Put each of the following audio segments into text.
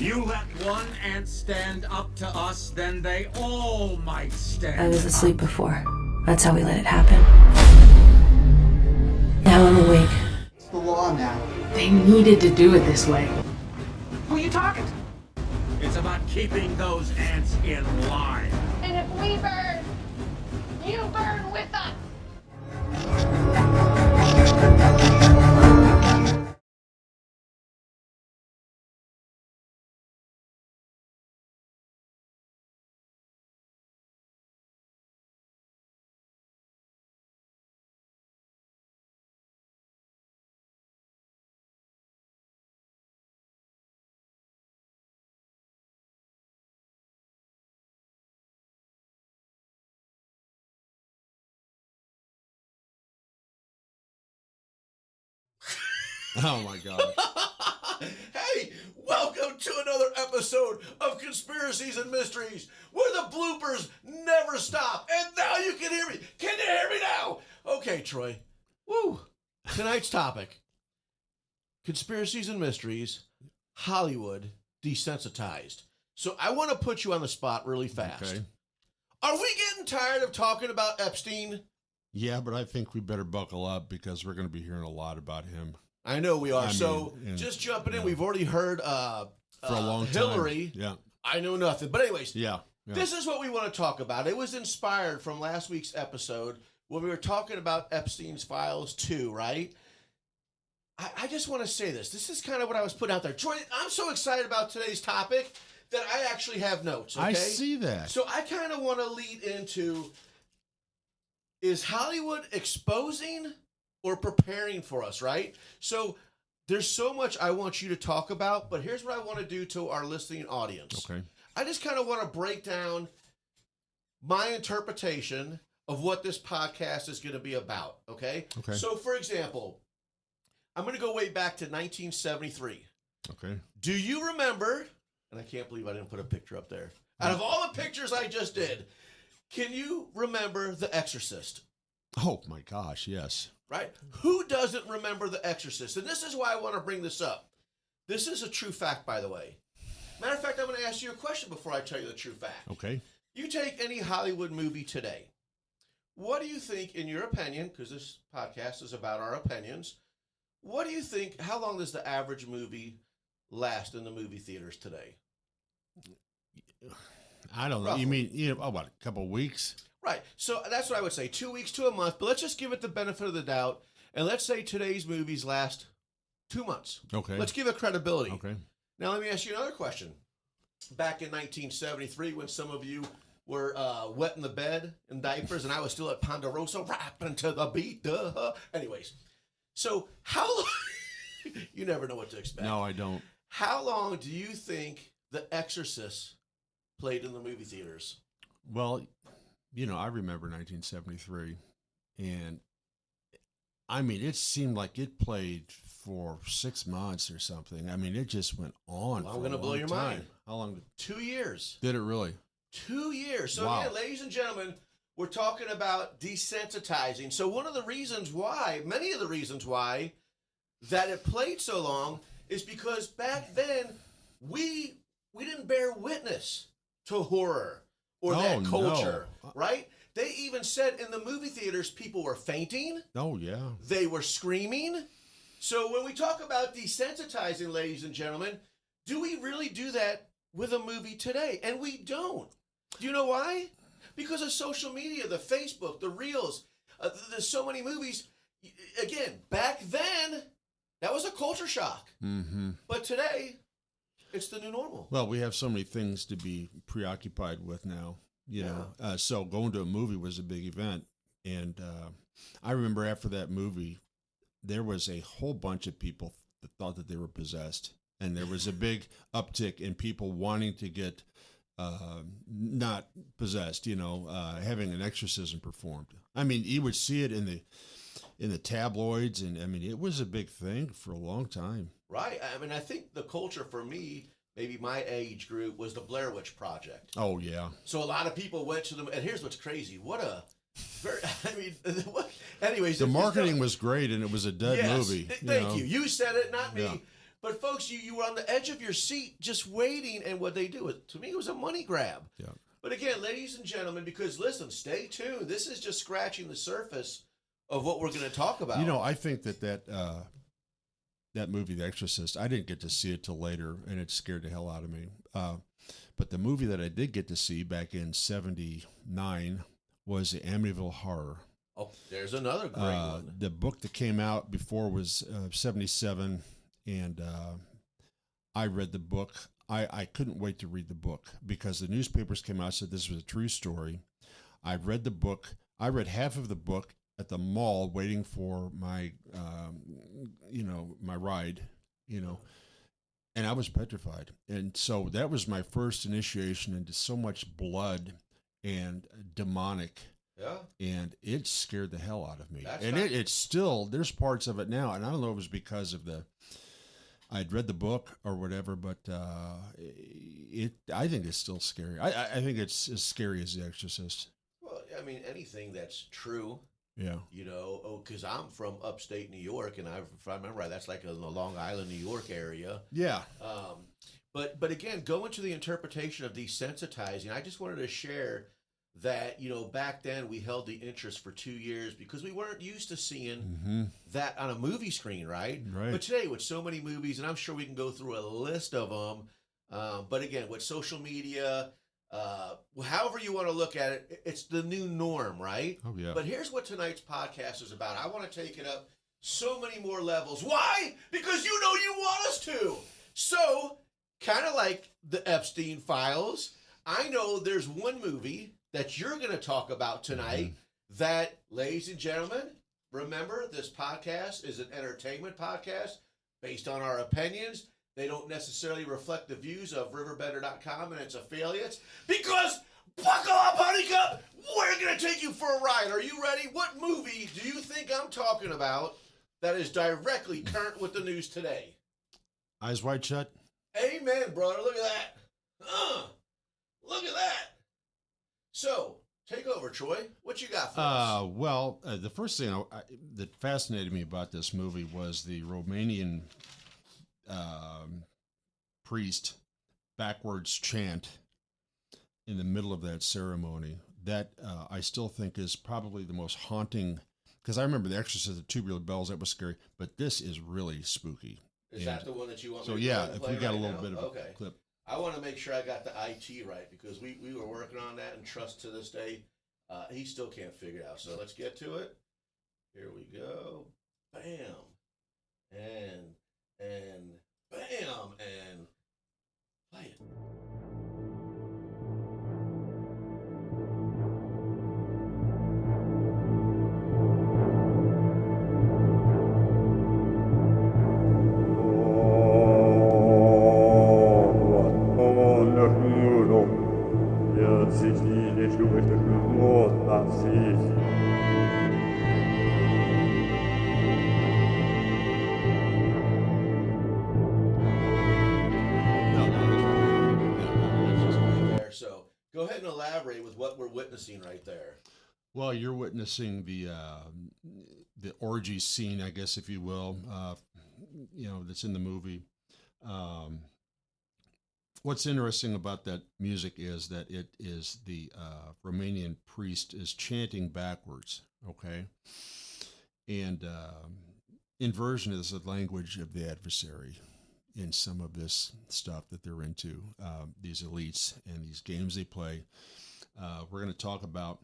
You let one ant stand up to us, then they all might stand. I was asleep before. That's how we let it happen. Now I'm awake. It's the law now. They needed to do it this way. Who are you talking to? It's about keeping those ants in line. And if we burn, you burn with us. Oh my God. Hey, welcome to another episode of Conspiracies and Mysteries, where the bloopers never stop. And now you can hear me. Can you hear me now? Okay, Troy. Woo. Tonight's topic, Conspiracies and Mysteries, Hollywood desensitized. So I want to put you on the spot really fast. Okay. Are we getting tired of talking about Epstein? Yeah, but I think we better buckle up because we're going to be hearing a lot about him. I know we are. I So mean, just jumping in, yeah. we've already heard For a long time. Hillary. Yeah. I know nothing. But anyways, Yeah. this is what we want to talk about. It was inspired from last week's episode when we were talking about Epstein's Files 2, right? I just want to say this. This is kind of what I was putting out there. Troy, I'm so excited about today's topic that I actually have notes, okay? I see that. So I kind of want to lead into, is Hollywood exposing or preparing for us, right? So there's so much I want you to talk about, but here's what I want to do to our listening audience. Okay. I just kind of want to break down my interpretation of what this podcast is going to be about, okay? Okay. So, for example, I'm going to go way back to 1973. Okay. Do you remember, and I can't believe I didn't put a picture up there. Out of all the pictures I just did, can you remember The Exorcist? Oh my gosh, yes. Right? Who doesn't remember The Exorcist? And this is why I want to bring this up. This is a true fact, by the way. Matter of fact, I'm going to ask you a question before I tell you the true fact. Okay. You take any Hollywood movie today. What do you think, in your opinion, because this podcast is about our opinions, what do you think, how long does the average movie last in the movie theaters today? I don't know. Roughly. You mean, what, a couple of weeks? Right. So that's what I would say, 2 weeks to a month. But let's just give it the benefit of the doubt. And let's say today's movies last 2 months. Okay. Let's give it credibility. Okay. Now, let me ask you another question. Back in 1973, when some of you were wet in the bed in diapers and I was still at Ponderosa rapping to the beat. Anyways, so how long... You never know what to expect. No, I don't. How long do you think The Exorcist played in the movie theaters? Well, I remember 1973, and I mean, it seemed like it played for 6 months or something. I mean, it just went on. Well, for I'm going to a blow long your time. mind. How long 2 years. did it really? 2 years. So Wow. again, ladies and gentlemen, we're talking about desensitizing. So one of the reasons why, many of the reasons why, that it played so long is because back then we didn't bear witness to horror or that No, culture, no. right? They even said in the movie theaters people were fainting, Oh, yeah. they were screaming. So when we talk about desensitizing, ladies and gentlemen, do we really do that with a movie today? And we don't. Do you know why? Because of social media, the Facebook, the Reels. There's so many movies. Again, back then, that was a culture shock. Mm-hmm. But today, it's the new normal. Well, we have so many things to be preoccupied with now, know. So going to a movie was a big event. And I remember after that movie, there was a whole bunch of people that thought that they were possessed. And there was a big uptick in people wanting to get not possessed, having an exorcism performed. I mean, you would see it in the tabloids, and I mean, it was a big thing for a long time. Right. I mean, I think the culture for me, maybe my age group, was the Blair Witch Project. Oh, yeah. So a lot of people went to them, and here's what's crazy. Anyways. The marketing was great, and it was a dead movie. Thank you. You said it, not me. Yeah. But folks, you were on the edge of your seat just waiting, and what they do, to me, it was a money grab. Yeah. But again, ladies and gentlemen, because listen, stay tuned. This is just scratching the surface of what we're going to talk about. You know, I think that movie, The Exorcist, I didn't get to see it till later, and it scared the hell out of me. But the movie that I did get to see back in '79 was the Amityville Horror. Oh, there's another great one. The book that came out before was '77, and I read the book. I couldn't wait to read the book because the newspapers came out and said this was a true story. I read the book. I read half of the book at the mall waiting for my, my ride, and I was petrified. And so that was my first initiation into so much blood and demonic. Yeah. And it scared the hell out of me. It's still, there's parts of it now. And I don't know if it was because of I'd read the book or whatever, but I think it's still scary. I think it's as scary as The Exorcist. Well, I mean, anything that's true. Yeah. Because I'm from upstate New York, and if I remember right, that's like in the Long Island, New York area. Yeah. But again, going to the interpretation of desensitizing, I just wanted to share that, back then we held the interest for 2 years because we weren't used to seeing that on a movie screen, right? Right. But today, with so many movies, and I'm sure we can go through a list of them, but again, with social media, however you want to look at it, it's the new norm, right? Oh, yeah. But here's what tonight's podcast is about. I want to take it up so many more levels. Why? Because you want us to. So, kind of like the Epstein Files, I know there's one movie that you're going to talk about tonight that, ladies and gentlemen, remember, this podcast is an entertainment podcast based on our opinions. They don't necessarily reflect the views of RiverBender.com and its affiliates because, buckle up, honeycup, we're going to take you for a ride. Are you ready? What movie do you think I'm talking about that is directly current with the news today? Eyes Wide Shut. Amen, brother. Look at that. Look at that. So, take over, Troy. What you got for us? The first thing that fascinated me about this movie was the Romanian priest backwards chant in the middle of that ceremony. That I still think is probably the most haunting, because I remember The Exorcist, the Tubular Bells, that was scary, but this is really spooky. Is that the one that you want so me to yeah, play if we got right a little now? bit of Okay. a clip. I want to make sure I got the IT right because we were working on that, and trust to this day, he still can't figure it out. So let's get to it. Here we go. Bam. And bam. And play it. Go ahead and elaborate with what we're witnessing right there. Well, you're witnessing the orgy scene, I guess, if you will, that's in the movie. What's interesting about that music is that it is the Romanian priest is chanting backwards, okay? And inversion is the language of the adversary in some of this stuff that they're into, these elites and these games they play. We're going to talk about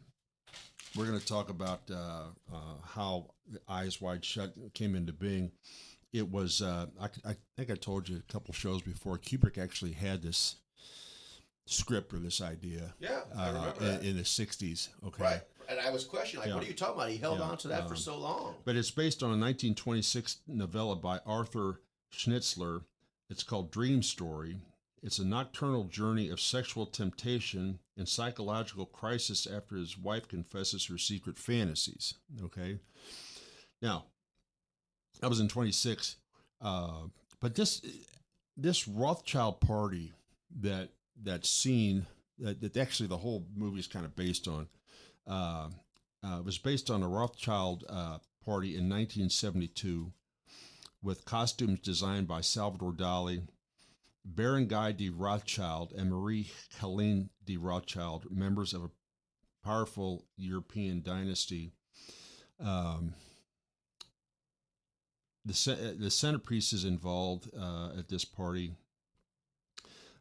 how Eyes Wide Shut came into being. It was I think I told you a couple shows before. Kubrick actually had this script or this idea. Yeah, I remember that. In the '60s. Okay, right. And I was questioning, what are you talking about? He held on to that for so long. But it's based on a 1926 novella by Arthur Schnitzler. It's called Dream Story. It's a nocturnal journey of sexual temptation and psychological crisis after his wife confesses her secret fantasies. Okay. Now, I was in 26, but this Rothschild party, that scene that actually the whole movie is kind of based on, was based on a Rothschild party in 1972, with costumes designed by Salvador Dali, Baron Guy de Rothschild, and Marie Helene de Rothschild, members of a powerful European dynasty. The centerpieces involved at this party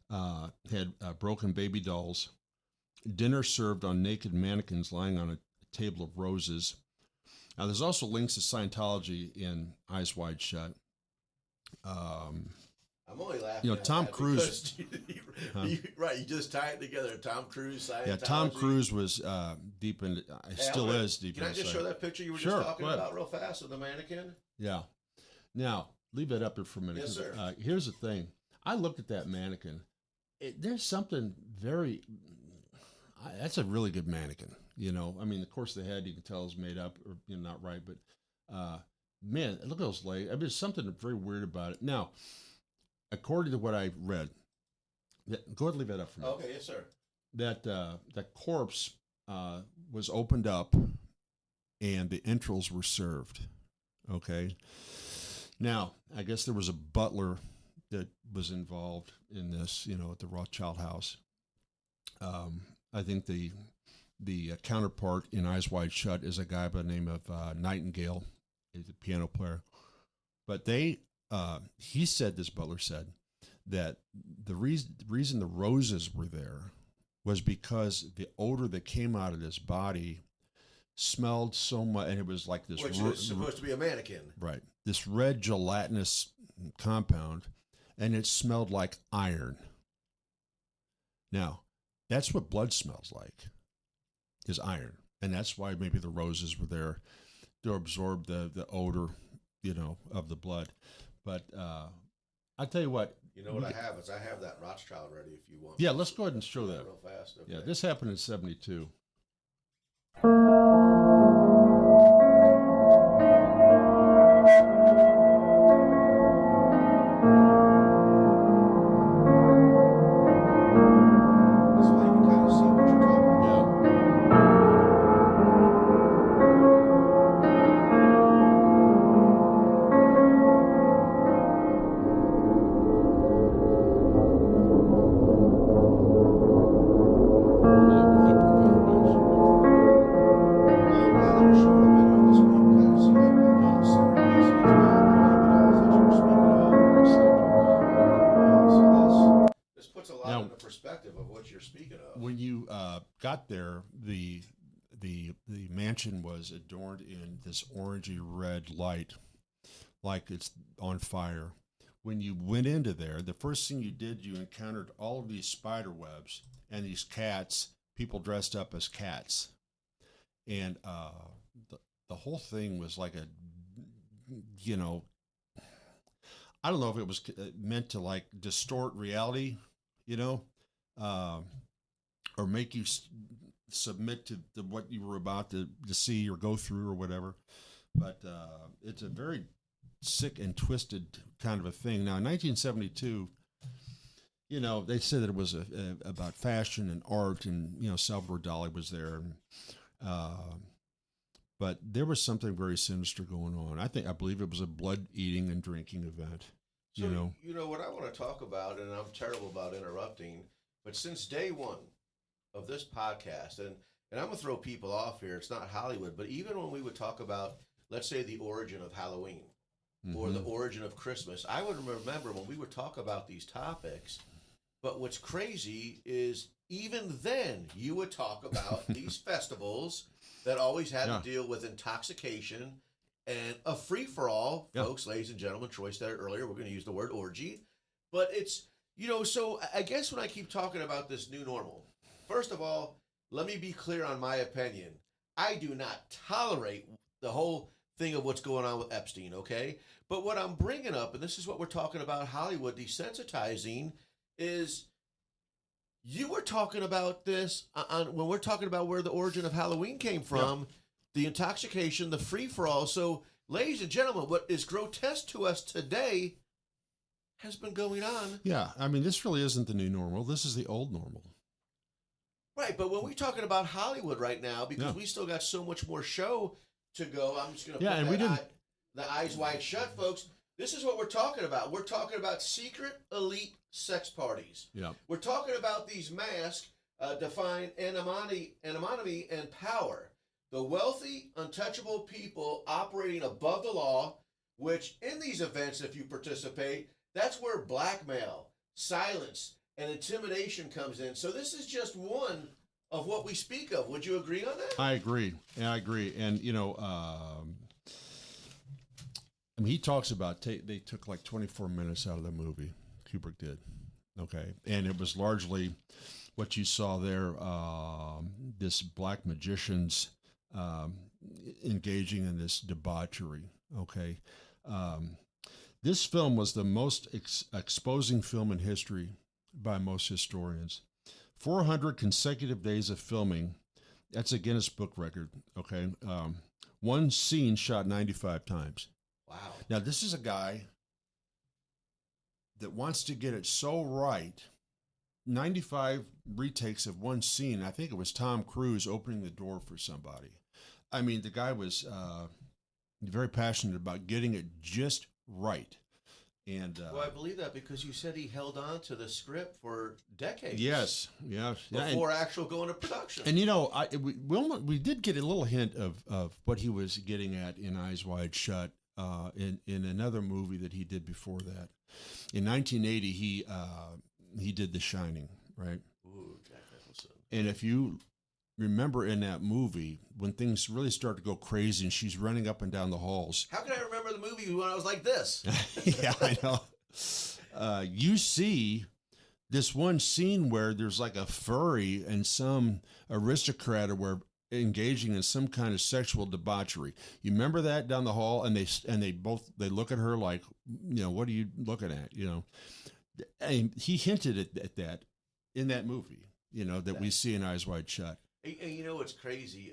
had broken baby dolls, dinner served on naked mannequins lying on a table of roses. Now, there's also links to Scientology in Eyes Wide Shut. I'm only laughing. You know, Tom Cruise. You just tie it together. Tom Cruise, Scientology. Yeah, Tom Cruise was deep into. Still is deep. Can I just show that picture you were Sure, just talking about real fast of the mannequin? Yeah. Now, leave that up there for a minute. Yes, sir. Here's the thing. I looked at that mannequin. There's something very. That's a really good mannequin. You know, I mean, of course, the head you can tell is made up or not right, but man, look at those legs. I mean, there's something very weird about it. Now, according to what I read, go ahead and leave that up for me. Okay, yes, sir. That corpse was opened up and the entrails were served. Okay. Now, I guess there was a butler that was involved in this, you know, at the Rothschild house. I think the counterpart in Eyes Wide Shut is a guy by the name of Nightingale. He's a piano player. But he said, this butler said, that the reason the roses were there was because the odor that came out of this body smelled so much, and it was like this. Which is supposed to be a mannequin. Right. This red gelatinous compound, and it smelled like iron. Now, that's what blood smells like, is iron. And that's why maybe the roses were there to absorb the odor, you know, of the blood. But I'll tell you what. You know what I have is I have that Rothschild ready if you want. Yeah, let's go ahead and show that. Real fast. Okay. Yeah, this happened in 1972. This way you can kind of see what you're talking about. Now that we're showing the video, this way you can kind of see like the centerpiece as well, the baby dolls that you were speaking of. So this puts a lot Now, into perspective of what you're speaking of. When you got there, the mansion was adorned in this orangey red light, like it's on fire. When you went into there, the first thing you did, you encountered all of these spider webs and these cats, people dressed up as cats. And the whole thing was like a, you know, I don't know if it was meant to like distort reality, you know, or make you submit to what you were about to see or go through or whatever. But it's a very sick and twisted kind of a thing. Now, in 1972, you know, they said that it was about fashion and art, and, you know, Salvador Dali was there. But there was something very sinister going on. I believe it was a blood eating and drinking event. So, You know, what I want to talk about, and I'm terrible about interrupting, but since day one of this podcast, and I'm going to throw people off here, it's not Hollywood, but even when we would talk about, let's say, the origin of Halloween or the origin of Christmas, I would remember when we would talk about these topics, but what's crazy is even then you would talk about these festivals that always had to deal with intoxication and a free-for-all, folks, ladies and gentlemen. Troy said it earlier, we're going to use the word orgy. But it's, you know, so I guess when I keep talking about this new normal, first of all, let me be clear on my opinion. I do not tolerate the whole thing of what's going on with Epstein, okay? But what I'm bringing up, and this is what we're talking about Hollywood desensitizing, is you were talking about this when we're talking about where the origin of Halloween came from, the intoxication, the free-for-all. So, ladies and gentlemen, what is grotesque to us today has been going on. Yeah, I mean, this really isn't the new normal. This is the old normal. Right, but when we're talking about Hollywood right now, because we still got so much more show to go, I'm just going to put and we didn't. the Eyes Wide Shut, folks. This is what we're talking about. We're talking about secret elite sex parties. Yeah. We're talking about these masks define anonymity and power. The wealthy, untouchable people operating above the law, which in these events, if you participate, that's where blackmail, silence, and intimidation comes in. So this is just one of what we speak of. Would you agree on that? I agree. Yeah, I agree. And, you know, I mean, he talks about they took like 24 minutes out of the movie. Kubrick did. Okay. And it was largely what you saw there, this black magicians engaging in this debauchery. Okay. This film was the most exposing film in history by most historians. 400 consecutive days of filming. That's a Guinness Book record. Okay. One scene shot 95 times. Wow. Now, this is a guy that wants to get it so right. 95 retakes of one scene. I think it was Tom Cruise opening the door for somebody. I mean, the guy was very passionate about getting it just right. And Well, I believe that because you said he held on to the script for decades. yes. Before actual going to production. And you know, we did get a little hint of what he was getting at in Eyes Wide Shut in another movie that he did before that. In 1980, he did The Shining, right? Ooh, Jack Nicholson. And if you remember in that movie, when things really start to go crazy and she's running up and down the halls. How can I remember the movie when I was like this? Yeah, I know. You see this one scene where there's like a furry and some aristocrat were engaging in some kind of sexual debauchery. You remember that down the hall, and they look at her like, you know, what are you looking at? You know, and he hinted at that in that movie, you know, that we see in Eyes Wide Shut. And you know what's crazy?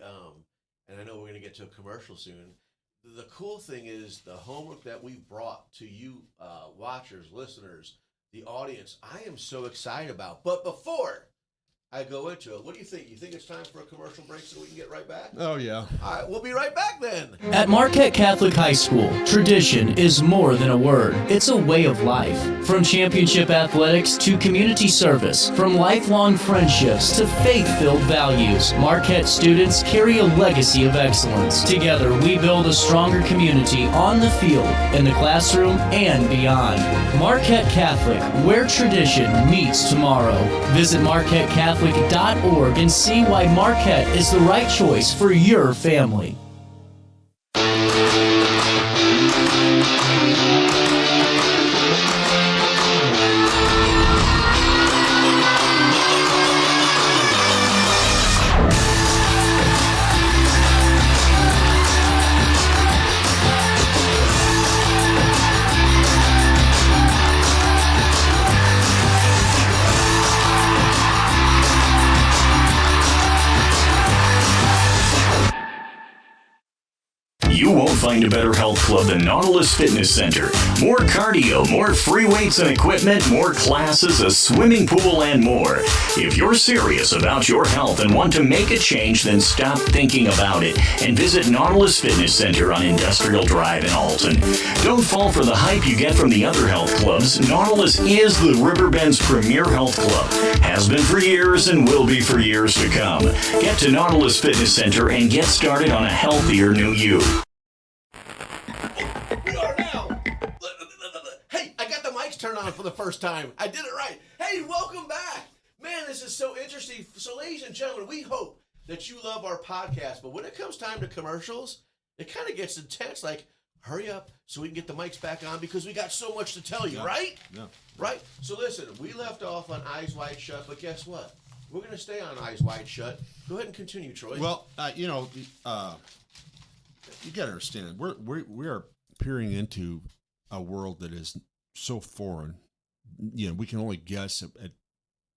And I know we're going to get to a commercial soon. The cool thing is the homework that we've brought to you, watchers, listeners, the audience. I am so excited about. But before I go into it, what do you think? You think it's time for a commercial break so we can get right back? Oh, yeah. All right, we'll be right back then. At Marquette Catholic High School, tradition is more than a word. It's a way of life. From championship athletics to community service, from lifelong friendships to faith-filled values, Marquette students carry a legacy of excellence. Together, we build a stronger community on the field, in the classroom, and beyond. Marquette Catholic, where tradition meets tomorrow. Visit MarquetteCatholic.org and see why Marquette is the right choice for your family. You won't find a better health club than Nautilus Fitness Center. More cardio, more free weights and equipment, more classes, a swimming pool, and more. If you're serious about your health and want to make a change, then stop thinking about it and visit Nautilus Fitness Center on Industrial Drive in Alton. Don't fall for the hype you get from the other health clubs. Nautilus is the Riverbend's premier health club. Has been for years and will be for years to come. Get to Nautilus Fitness Center and get started on a healthier new you. We are now. Hey, I got the mics turned on for the first time. I did it right. Hey, welcome back. Man, this is so interesting. So, ladies and gentlemen, we hope that you love our podcast. But when it comes time to commercials, it kind of gets intense. Like, hurry up so we can get the mics back on because we got so much to tell you, right? Yeah. Right? So, listen, we left off on Eyes Wide Shut, but guess what? We're going to stay on Eyes Wide Shut. Go ahead and continue, Troy. Well, you know, you got to understand, we are peering into a world that is so foreign. You know, we can only guess at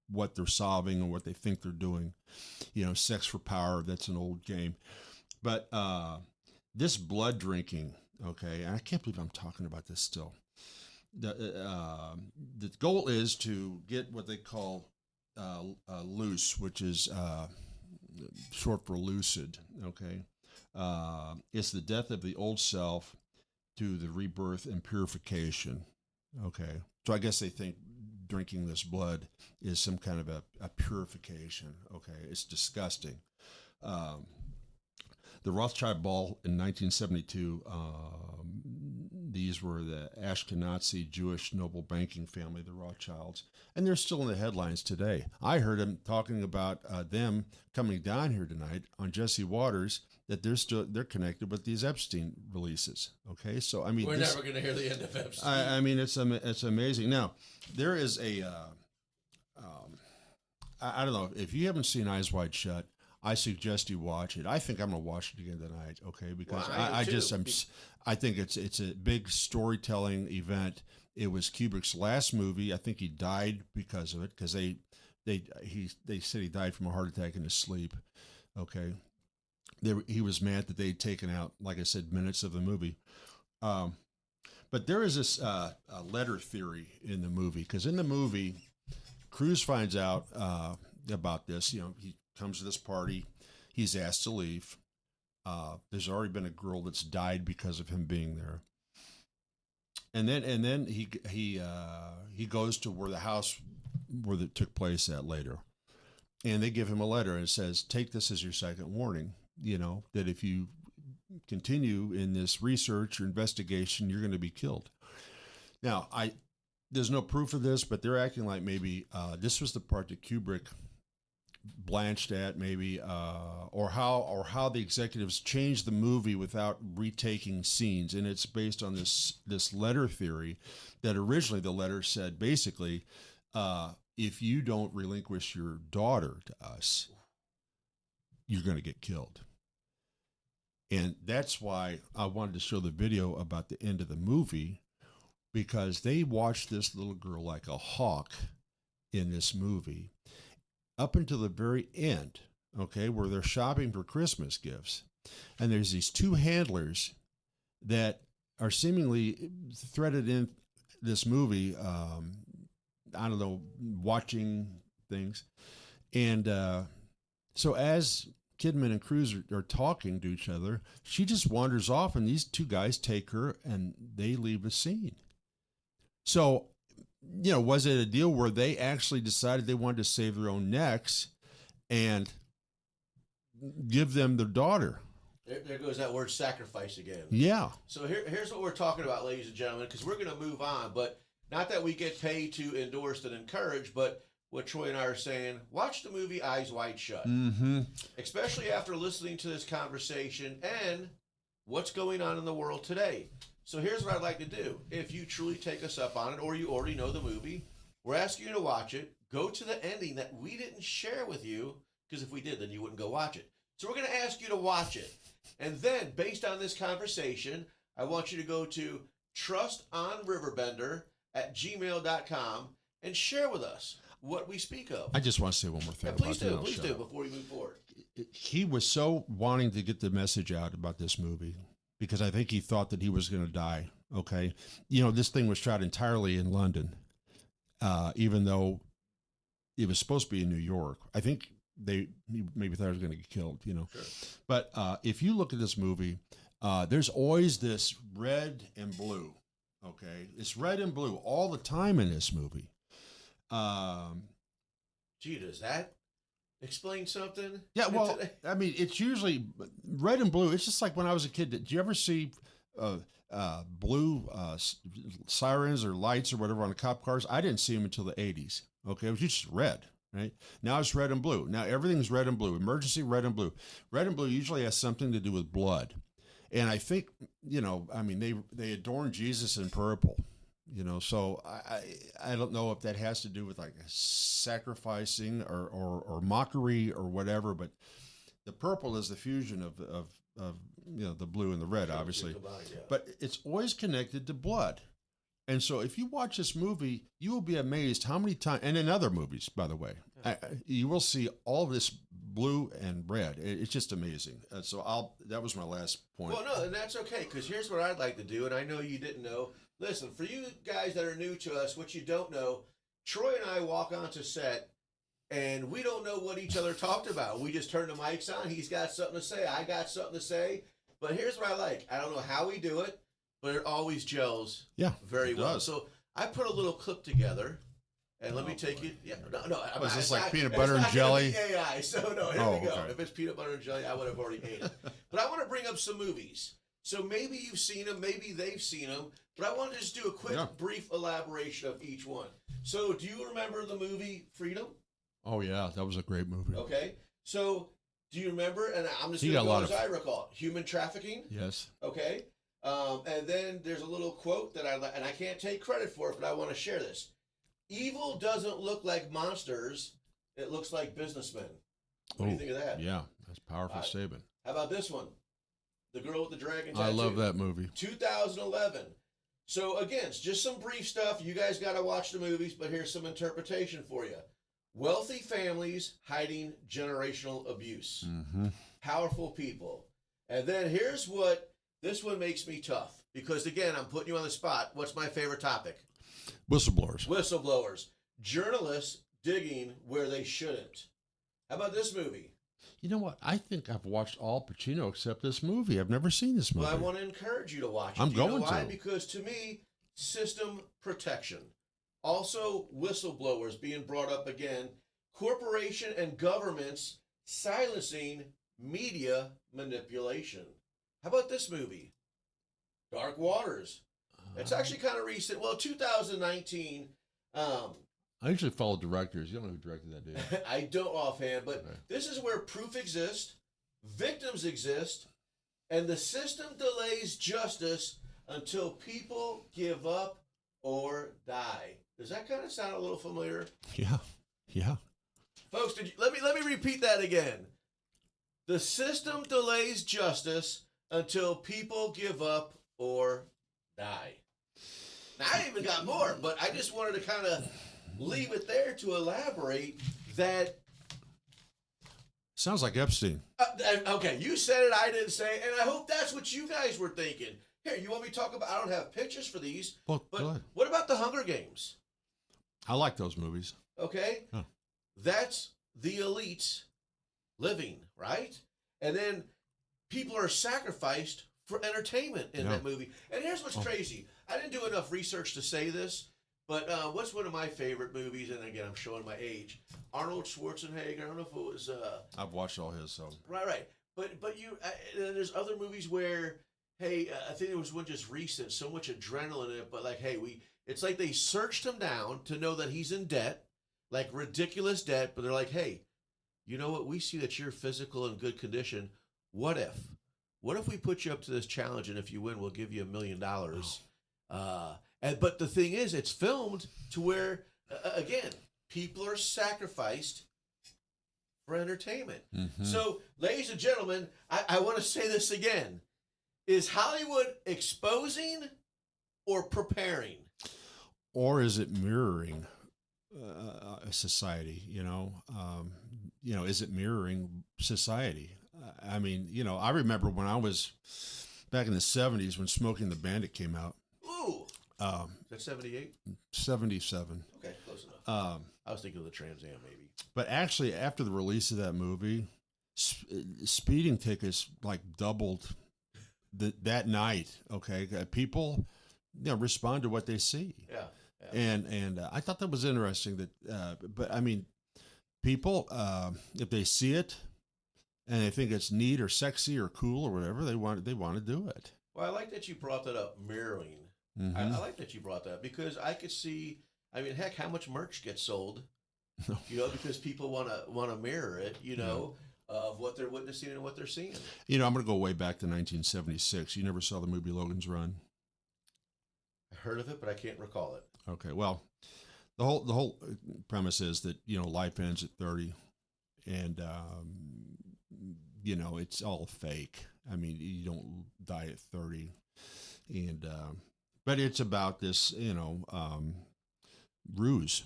what they're solving and what they think they're doing. You know, sex for power, that's an old game. But this blood drinking, okay, and I can't believe I'm talking about this still. The goal is to get what they call loose, which is short for lucid, okay? It's the death of the old self to the rebirth and purification. Okay. So I guess they think drinking this blood is some kind of a purification. Okay. It's disgusting. The Rothschild Ball in 1972, these were the Ashkenazi Jewish noble banking family, the Rothschilds, and they're still in the headlines today. I heard them talking about them coming down here tonight on Jesse Waters, that they're connected with these Epstein releases. Okay, so I mean, we're never going to hear the end of Epstein. I mean, it's amazing. Now there is a I don't know if you haven't seen Eyes Wide Shut. I suggest you watch it. I think I'm going to watch it again tonight, okay? Because I think it's a big storytelling event. It was Kubrick's last movie. I think he died because of it, because they said he died from a heart attack in his sleep, okay? He was mad that they'd taken out, like I said, minutes of the movie. But there is this letter theory in the movie, because in the movie, Cruise finds out about this. You know, he comes to this party. He's asked to leave. There's already been a girl that's died because of him being there. And then he goes to where the house where it took place at later. And they give him a letter and it says, take this as your second warning, you know, that if you continue in this research or investigation, you're going to be killed. Now, there's no proof of this, but they're acting like maybe this was the part that Kubrick blanched at, maybe, or how the executives changed the movie without retaking scenes. And it's based on this letter theory that originally the letter said basically, if you don't relinquish your daughter to us, you're going to get killed. And that's why I wanted to show the video about the end of the movie, because they watched this little girl like a hawk in this movie up until the very end, okay, where they're shopping for Christmas gifts. And there's these two handlers that are seemingly threaded in this movie, I don't know, watching things. And so as Kidman and Cruz are talking to each other, she just wanders off, and these two guys take her and they leave the scene. So, you know, was it a deal where they actually decided they wanted to save their own necks and give them their daughter? There goes that word sacrifice again. Yeah. So here's what we're talking about, ladies and gentlemen, because we're going to move on, but not that we get paid to endorse and encourage, but what Troy and I are saying, watch the movie Eyes Wide Shut. Mm-hmm. Especially after listening to this conversation and what's going on in the world today. So here's what I'd like to do. If you truly take us up on it, or you already know the movie, we're asking you to watch it. Go to the ending that we didn't share with you, because if we did, then you wouldn't go watch it. So we're going to ask you to watch it. And then, based on this conversation, I want you to go to trustonriverbender@gmail.com and share with us what we speak of. I just want to say one more thing. Yeah, please do before we move forward. He was so wanting to get the message out about this movie, because I think he thought that he was going to die. Okay. You know, this thing was shot entirely in London, even though it was supposed to be in New York. I think he maybe thought he was going to get killed, you know. Sure. But if you look at this movie, there's always this red and blue. Okay. It's red and blue all the time in this movie. Gee, does that explain something? Yeah, well, I mean, it's usually red and blue. It's just like when I was a kid. Did you ever see blue sirens or lights or whatever on the cop cars? I didn't see them until the 80s. Okay, it was just red, right? Now it's red and blue. Now everything's red and blue. Emergency, red and blue. Red and blue usually has something to do with blood. And I think, you know, I mean, they adorn Jesus in purple. You know, so I don't know if that has to do with like sacrificing or mockery or whatever, but the purple is the fusion of you know, the blue and the red, obviously. But it's always connected to blood. And so if you watch this movie, you will be amazed how many times, and in other movies, by the way, you will see all this blue and red. It's just amazing. So that was my last point. Well, no, and that's okay, because here's what I'd like to do, and I know you didn't know. Listen, for you guys that are new to us, what you don't know, Troy and I walk onto set, and we don't know what each other talked about. We just turn the mics on. He's got something to say. I got something to say. But here's what I like. I don't know how we do it. but it always gels Yeah, very it well. does. So I put a little clip together, and let me take you. Yeah, no. Was this it's like not- peanut it's butter and not gonna jelly? be AI. So no, here Oh, we go. okay. If it's peanut butter and jelly, I would have already ate it. But I want to bring up some movies. So maybe you've seen them, maybe they've seen them, but I want to just do a quick, brief elaboration of each one. So, do you remember the movie Freedom? Oh yeah, that was a great movie. Okay. So, do you remember? And I'm just He going to got a go lot as of- I recall. Human trafficking. Yes. Okay. And then there's a little quote that and I can't take credit for it, but I want to share this. Evil doesn't look like monsters; it looks like businessmen. What do you think of that? Yeah, that's a powerful statement. How about this one? The Girl with the Dragon Tattoo. I love that movie. 2011. So again, it's just some brief stuff. You guys got to watch the movies, but here's some interpretation for you. Wealthy families hiding generational abuse. Mm-hmm. Powerful people. And then here's what, this one makes me tough. Because again, I'm putting you on the spot. What's my favorite topic? Whistleblowers. Whistleblowers. Journalists digging where they shouldn't. How about this movie? You know what? I think I've watched all Pacino except this movie. I've never seen this movie. Well, I want to encourage you to watch it. I'm Do you know going why? to. Because to me, system protection. Also, whistleblowers being brought up again. Corporation and governments silencing media manipulation. How about this movie? Dark Waters. It's actually kind of recent. Well, 2019. I usually follow directors. You don't know who directed that, do you? I don't offhand, but Okay. this is where proof exists, victims exist, and the system delays justice until people give up or die. Does that kind of sound a little familiar? Yeah. Yeah. Folks, let me repeat that again. The system delays justice until people give up or die. Now, I even got more, but I just wanted to kind of leave it there to elaborate that. Sounds like Epstein. Okay, you said it, I didn't say it, and I hope that's what you guys were thinking. Here, you want me to talk about, I don't have pictures for these, Well, but go ahead. what about the Hunger Games? I like those movies. Okay? Huh. That's the elites living, right? And then people are sacrificed for entertainment in that movie. And here's what's crazy. I didn't do enough research to say this, but what's one of my favorite movies? And again, I'm showing my age. Arnold Schwarzenegger. I don't know if it was. I've watched all his, so. Right. But there's other movies where, hey, I think there was one just recent. So much adrenaline in it, but like, hey, it's like they searched him down to know that he's in debt, like ridiculous debt. But they're like, hey, you know what? We see that you're physical in good condition. What if? What if we put you up to this challenge, and if you win, we'll give you $1 million? But the thing is, it's filmed to where, again, people are sacrificed for entertainment. Mm-hmm. So, ladies and gentlemen, I want to say this again. Is Hollywood exposing or preparing? Or is it mirroring a society? Is it mirroring society? I mean, I remember when I was back in the 70s when Smoking the Bandit came out. Ooh. Is that 78? 77. Okay, close enough. I was thinking of the Trans Am, maybe. But actually, after the release of that movie, speeding tickets like doubled that night. Okay, people, respond to what they see. Yeah. And I thought that was interesting. But I mean, people, if they see it and they think it's neat or sexy or cool or whatever, they want to do it. Well, I like that you brought that up, mirroring. Mm-hmm. I like that you brought that because I could see. I mean, heck, how much merch gets sold? Because people want to mirror it. Of what they're witnessing and what they're seeing. I'm going to go way back to 1976. You never saw the movie Logan's Run? I heard of it, but I can't recall it. Okay, well, the whole premise is that life ends at 30, and it's all fake. I mean, you don't die at 30, and but it's about this ruse.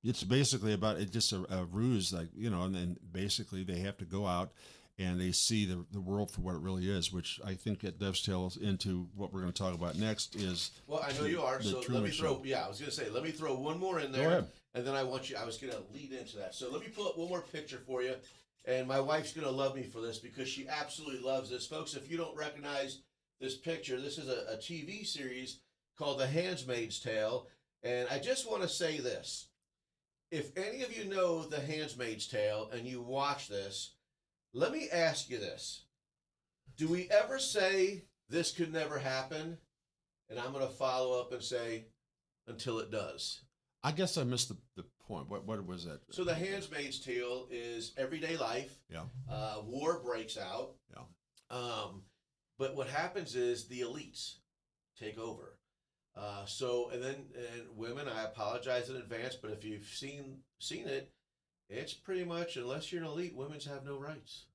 It's basically about it, just a ruse, like and then basically they have to go out and they see the world for what it really is, which I think it dovetails into what we're going to talk about next. Is well, I know you are. So Truman let me Show. throw. Yeah, I was going to say, let me throw one more in there, Go ahead. and then I was going to lead into that. So let me pull up one more picture for you, and my wife's going to love me for this because she absolutely loves this, folks. If you don't recognize this picture. This is a TV series called The Handmaid's Tale. And I just want to say this. If any of you know The Handmaid's Tale and you watch this, let me ask you this. Do we ever say this could never happen? And I'm going to follow up and say, until it does. I guess I missed the point. What was that? So The Handmaid's Tale is everyday life. Yeah. War breaks out. Yeah. But what happens is the elites take over. And women, I apologize in advance, but if you've seen it, it's pretty much, unless you're an elite, women have no rights.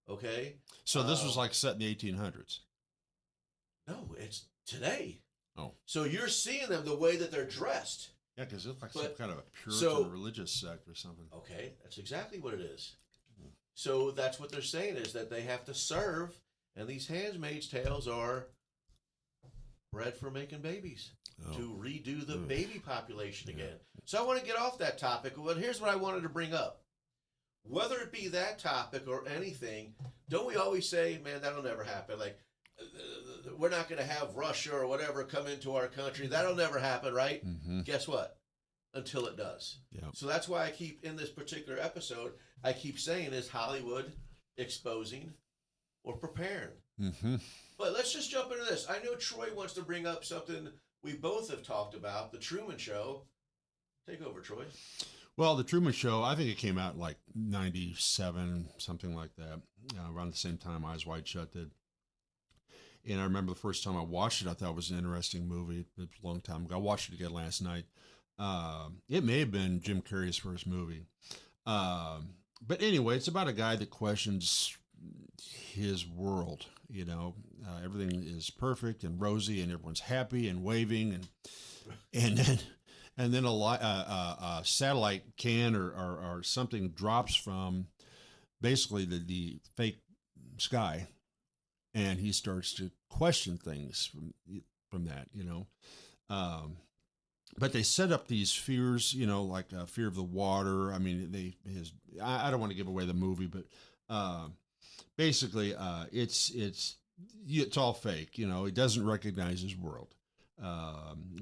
Okay? So this was like set in the 1800s. No, it's today. Oh. So you're seeing them the way that they're dressed. Yeah, because it's like some kind of a Puritan religious sect or something. Okay, that's exactly what it is. So that's what they're saying, is that they have to serve, and these Handmaid's Tales are bred for making babies to redo the baby population again. So I want to get off that topic, but here's what I wanted to bring up. Whether it be that topic or anything, don't we always say, man, that'll never happen? Like, we're not going to have Russia or whatever come into our country. That'll never happen, right? Mm-hmm. Guess what? Until it does. Yeah. So that's why I keep, in this particular episode, I keep saying, is Hollywood exposing or preparing? Mm-hmm. But let's just jump into this. I know Troy wants to bring up something we both have talked about, the Truman Show. Take over, Troy. Well, the Truman Show, I think it came out like 97, something like that, around the same time Eyes Wide Shut did. And I remember the first time I watched it, I thought it was an interesting movie. It was a long time ago. I watched it again last night. It may have been Jim Carrey's first movie. But anyway, it's about a guy that questions his world. You know, everything is perfect and rosy and everyone's happy and waving. And then a satellite can or something drops from basically the fake sky. And he starts to question things from that, you know. But they set up these fears, you know, like fear of the water. I mean, I don't want to give away the movie, but basically, it's all fake. You know, he doesn't recognize his world.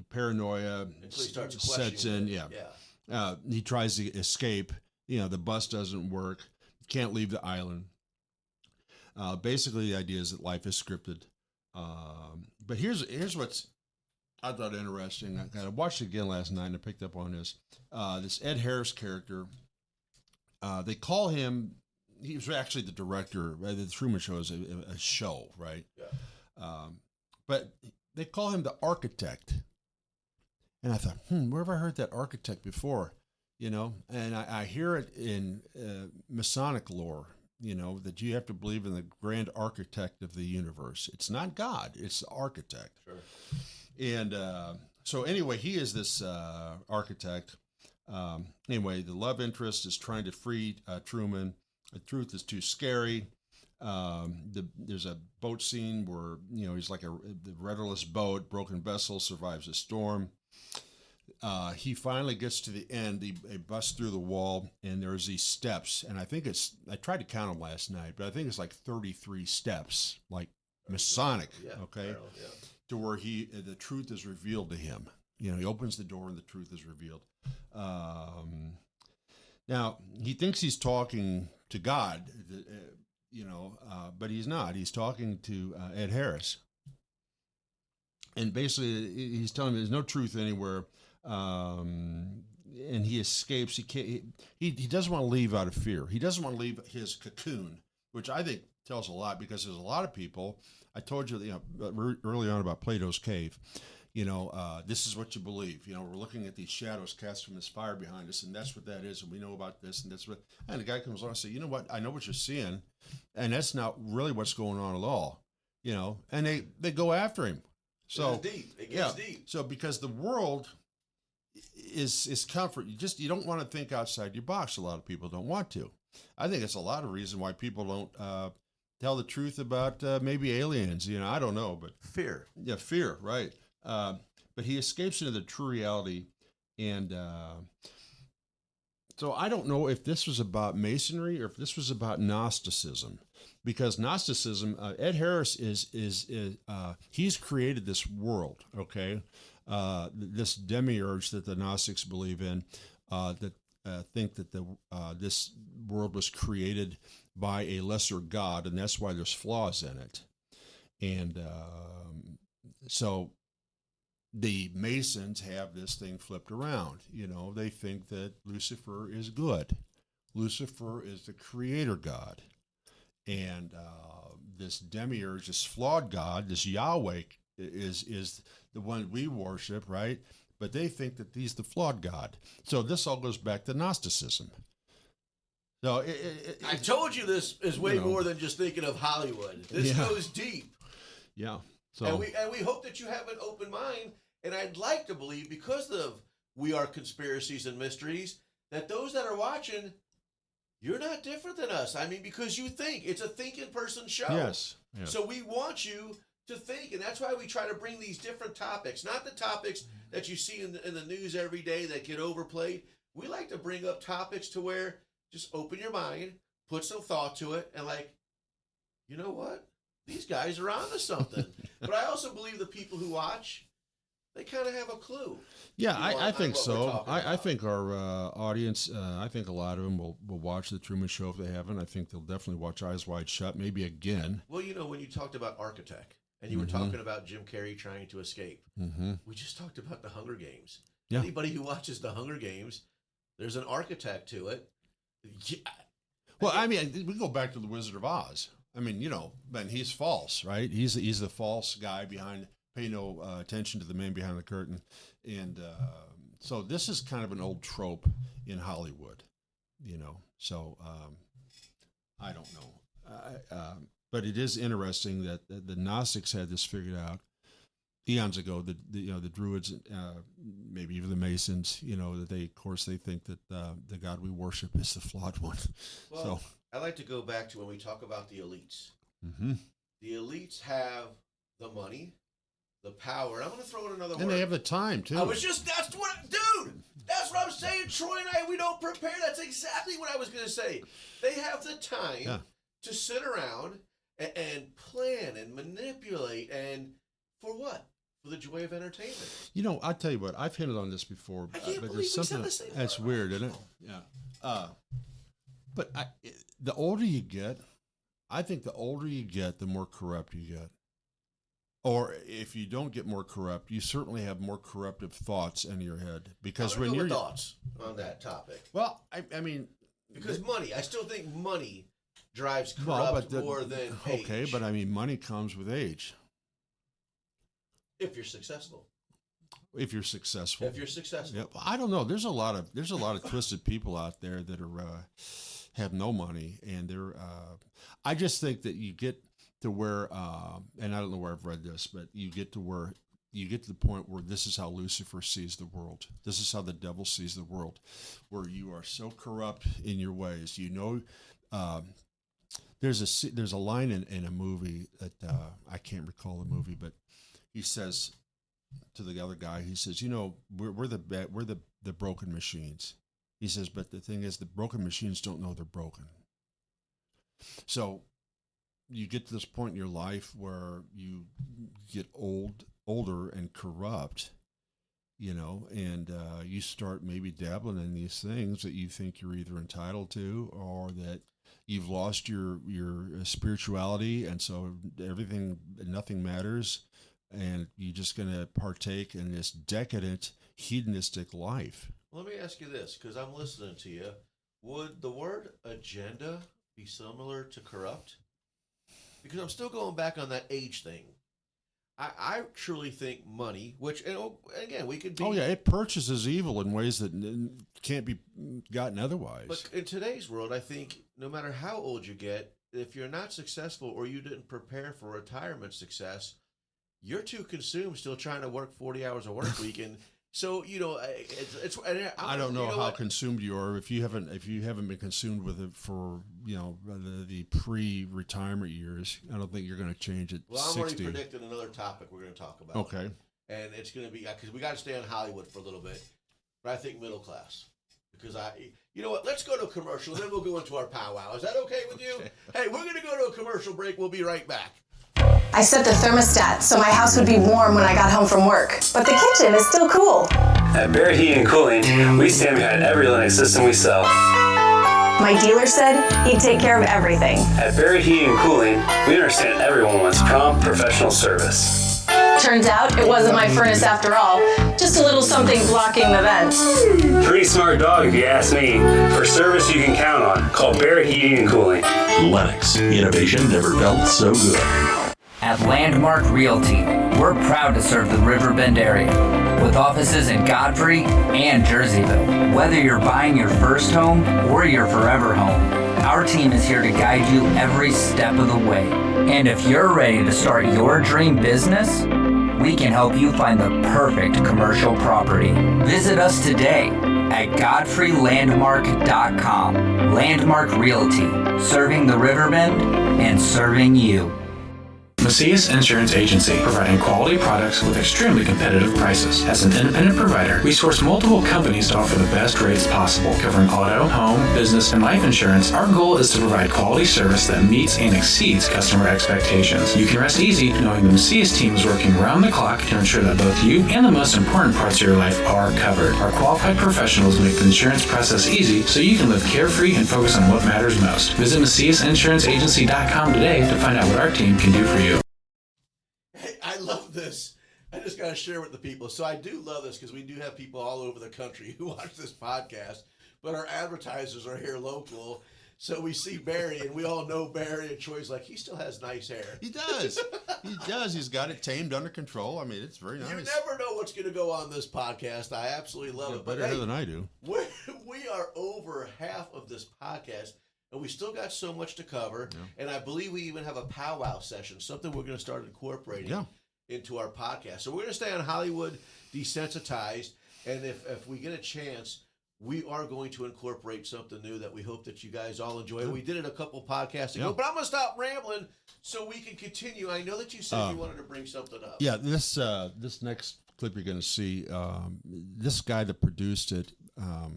Paranoia Until he starts sets in. Yeah. He tries to escape. You know, the bus doesn't work. Can't leave the island. Basically, the idea is that life is scripted. But here's what's I thought interesting. I watched it again last night and I picked up on this. This Ed Harris character. They call him. He was actually the director. The Truman Show is a show, right? Yeah. But they call him the architect. And I thought, where have I heard that architect before? You know, and I hear it in Masonic lore. You know, that you have to believe in the grand architect of the universe. It's not God, it's the architect. Sure. And so anyway, he is this architect. Anyway, the love interest is trying to free Truman. The truth is too scary. There's a boat scene where, you know, he's like the rudderless boat, broken vessel, survives a storm. He finally gets to the end. He busts through the wall, and there's these steps. And I think I tried to count them last night, but I think it's like 33 steps, like Masonic, okay? Yeah. To where the truth is revealed to him. You know, he opens the door and the truth is revealed. Now, he thinks he's talking to God, you know, but he's not. He's talking to Ed Harris. And basically, he's telling me there's no truth anywhere. And he escapes. He doesn't want to leave out of fear. He doesn't want to leave his cocoon, which I think tells a lot, because there's a lot of people. I told you, early on about Plato's cave. You know, this is what you believe. You know, we're looking at these shadows cast from this fire behind us, and that's what that is, and we know about this, and that's what. And the guy comes along and says, you know what? I know what you're seeing, and that's not really what's going on at all. You know, and they go after him. So it gets deep. So because the world is comfort. You don't want to think outside your box. A lot of people don't want to. I think it's a lot of reason why people don't tell the truth about maybe aliens. You know, I don't know, but fear. Yeah, fear, right. But he escapes into the true reality, and so I don't know if this was about Masonry or if this was about Gnosticism, because Gnosticism, Ed Harris is he's created this world, okay, this demiurge that the Gnostics believe in, that think that this world was created by a lesser god, and that's why there's flaws in it, and so the Masons have this thing flipped around. They think that Lucifer is good. Lucifer is the creator god. And this demiurge, this flawed god, this Yahweh is the one we worship, right? But they think that he's the flawed god. So this all goes back to Gnosticism. So I told you this is way more than just thinking of Hollywood. This goes deep. Yeah. So and we hope that you have an open mind. And I'd like to believe, because of We Are Conspiracies and Mysteries, that those that are watching, you're not different than us. I mean, because you think. It's a thinking person show. Yes. So we want you to think, and that's why we try to bring these different topics, not the topics that you see in the news every day that get overplayed. We like to bring up topics to where just open your mind, put some thought to it, and you know what? These guys are onto something. But I also believe the people who watch, they kind of have a clue. Yeah, I think so. I think our audience, I think a lot of them will watch The Truman Show if they haven't. I think they'll definitely watch Eyes Wide Shut, maybe again. Well, when you talked about Architect, and you were talking about Jim Carrey trying to escape, we just talked about the Hunger Games. Yeah. Anybody who watches the Hunger Games, there's an architect to it. Yeah. Well, I mean, we go back to the Wizard of Oz. I mean, man, he's false, right? He's the false guy behind. Pay no attention to the man behind the curtain, and so this is kind of an old trope in Hollywood, So I don't know, but it is interesting that the Gnostics had this figured out eons ago. The Druids, maybe even the Masons, that they think that the God we worship is the flawed one. Well, so I like to go back to when we talk about the elites. Mm-hmm. The elites have the money, the power. And I'm going to throw in another word. And they have the time, too. That's what I'm saying. Troy and I, we don't prepare. That's exactly what I was going to say. They have the time to sit around and plan and manipulate. And for what? For the joy of entertainment. I'll tell you what, I've hinted on this before. I can't but believe there's something we said the same that's word. weird, isn't it? Yeah. But the older you get, I think the older you get, the more corrupt you get. Or if you don't get more corrupt, you certainly have more corruptive thoughts in your head. Because when you're thoughts on that topic. Well, I mean, because money, I still think money drives corrupt more than age. Okay, but I mean, money comes with age. If you're successful. If you're successful. Yeah, I don't know. There's a lot of twisted people out there that are have no money, and they're. I just think that you get to where, and I don't know where I've read this, but you get to the point where this is how Lucifer sees the world. This is how the devil sees the world, where you are so corrupt in your ways. There's a line in a movie that I can't recall the movie, but he says to the other guy, he says, we're the broken machines. He says, but the thing is, the broken machines don't know they're broken. So you get to this point in your life where you get older and corrupt, and you start maybe dabbling in these things that you think you're either entitled to, or that you've lost your spirituality, and so nothing matters, and you're just going to partake in this decadent, hedonistic life. Let me ask you this, because I'm listening to you. Would the word agenda be similar to corrupt? Because I'm still going back on that age thing. I truly think money, which, again, we could be... Oh, yeah, it purchases evil in ways that can't be gotten otherwise. But in today's world, I think no matter how old you get, if you're not successful or you didn't prepare for retirement success, you're too consumed still trying to work 40 hours a work week. And so, I don't know how consumed you are. If you haven't been consumed with it for, the pre-retirement years, I don't think you're going to change it. Well, I'm already predicting another topic we're going to talk about. Okay. And it's going to be, because we got to stay on Hollywood for a little bit, but I think middle class. because you know what? Let's go to a commercial, then we'll go into our powwow. Is that okay with you? Hey, we're going to go to a commercial break. We'll be right back. I set the thermostat so my house would be warm when I got home from work, but the kitchen is still cool. At Bear Heating and Cooling, we stand behind every Linux system we sell. My dealer said he'd take care of everything. At Bear Heating and Cooling, we understand everyone wants prompt, professional service. Turns out it wasn't my furnace after all, just a little something blocking the vent. Pretty smart dog if you ask me. For service you can count on, call Bear Heating and Cooling. Lennox, innovation never felt so good. At Landmark Realty, we're proud to serve the Riverbend area with offices in Godfrey and Jerseyville. Whether you're buying your first home or your forever home, our team is here to guide you every step of the way. And if you're ready to start your dream business, we can help you find the perfect commercial property. Visit us today at godfreylandmark.com. Landmark Realty, serving the Riverbend and serving you. Macias Insurance Agency, providing quality products with extremely competitive prices. As an independent provider, we source multiple companies to offer the best rates possible, covering auto, home, business, and life insurance. Our goal is to provide quality service that meets and exceeds customer expectations. You can rest easy knowing the Macias team is working round the clock to ensure that both you and the most important parts of your life are covered. Our qualified professionals make the insurance process easy so you can live carefree and focus on what matters most. Visit MaciasInsuranceAgency.com today to find out what our team can do for you. Hey, I love this. I just got to share with the people. So I do love this because we do have people all over the country who watch this podcast, but our advertisers are here local. So we see Barry, and we all know Barry, and Troy's like, he still has nice hair. He does. He does. He's got it tamed under control. I mean, it's very nice. You never know what's going to go on this podcast. I absolutely love it. Better hair than I do. We are over half of this podcast, and we still got so much to cover. Yeah. And I believe we even have a powwow session, something we're going to start incorporating into our podcast. So we're going to stay on Hollywood Desensitized, and if we get a chance, we are going to incorporate something new that we hope that you guys all enjoy. Yeah. We did it a couple podcasts ago, but I'm going to stop rambling so we can continue. I know that you said you wanted to bring something up. Yeah, this next clip you're going to see, this guy that produced it, I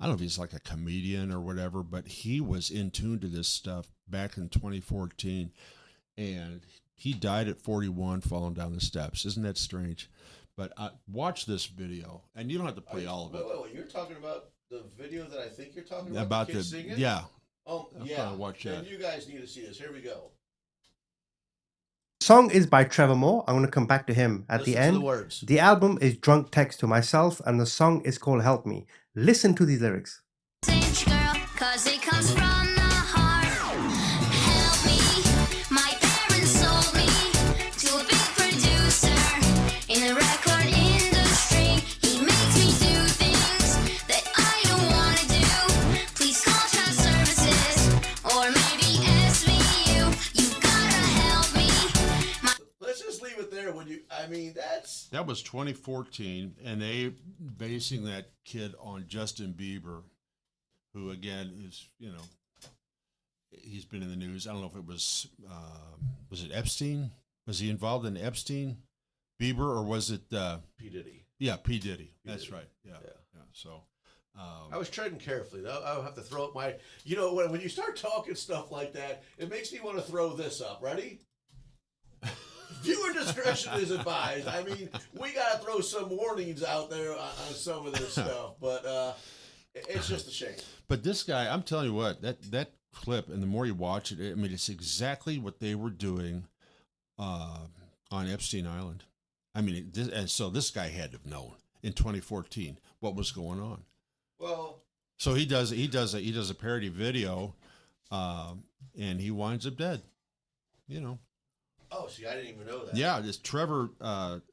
don't know if he's like a comedian or whatever, but he was in tune to this stuff back in 2014, and he died at 41 falling down the steps. Isn't that strange? But watch this video, and you don't have to play all of it. Wait, you're talking about the video that I think you're talking about the kid singing? Yeah. Oh, yeah. Watch that. And you guys need to see this. Here we go. Song is by Trevor Moore. I'm going to come back to him at the end. To the words. The album is Drunk Text to Myself, and the song is called Help Me. Listen to these lyrics. Girl, 'cause it comes from the heart. Help me, my parents sold me to a big producer in the record industry. He makes me do things that I don't want to do. Please call child services or maybe SVU. You gotta help me. Let's just leave it there. That was 2014, and they basing that kid on Justin Bieber, who again is, he's been in the news. I don't know if it was it Epstein? Was he involved in Epstein, Bieber, or was it P. Diddy? Yeah, P. Diddy. That's right. Yeah. So I was treading carefully. I'll have to throw up my. When you start talking stuff like that, it makes me want to throw this up. Ready? Viewer discretion is advised. I mean, we got to throw some warnings out there on some of this stuff, but it's just a shame. But this guy, I'm telling you what, that clip, and the more you watch it, I mean, it's exactly what they were doing on Epstein Island. I mean, so this guy had to have known in 2014 what was going on. Well, so he does a parody video, and he winds up dead. Oh, see, I didn't even know that. Yeah, this Trevor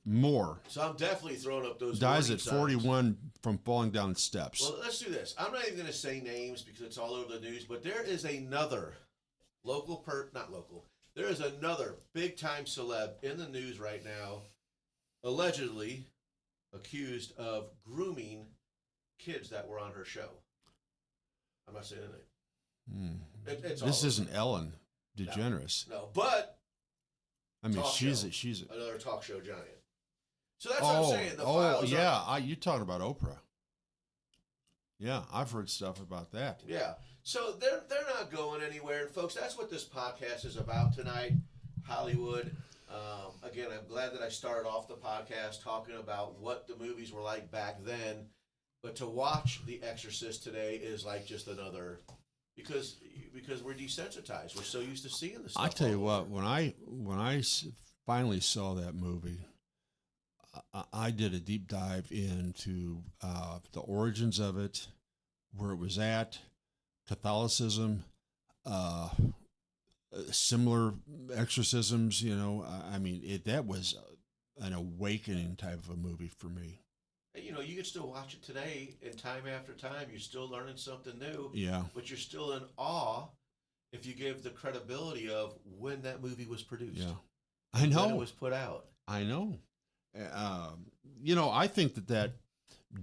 Moore. So I'm definitely throwing up those. Dies at 41 from falling down the steps. Well, let's do this. I'm not even going to say names because it's all over the news, but there is another there is another big-time celeb in the news right now, allegedly accused of grooming kids that were on her show. I'm not saying the name. This isn't Ellen DeGeneres. No, but I mean, she's another talk show giant. So that's what I'm saying. The files yeah, you're talking about Oprah. Yeah, I've heard stuff about that. Yeah. So they're not going anywhere. And folks, that's what this podcast is about tonight, Hollywood. Again, I'm glad that I started off the podcast talking about what the movies were like back then. But to watch The Exorcist today is like just another, because we're desensitized. We're so used to seeing this stuff. I tell you what, when I finally saw that movie, I did a deep dive into the origins of it, where it was at, Catholicism, similar exorcisms. You know, I mean, that was an awakening type of a movie for me. You know, you can still watch it today, and time after time, you're still learning something new. Yeah. But you're still in awe if you give the credibility of when that movie was produced. Yeah. I know. When it was put out. I know. You know, I think that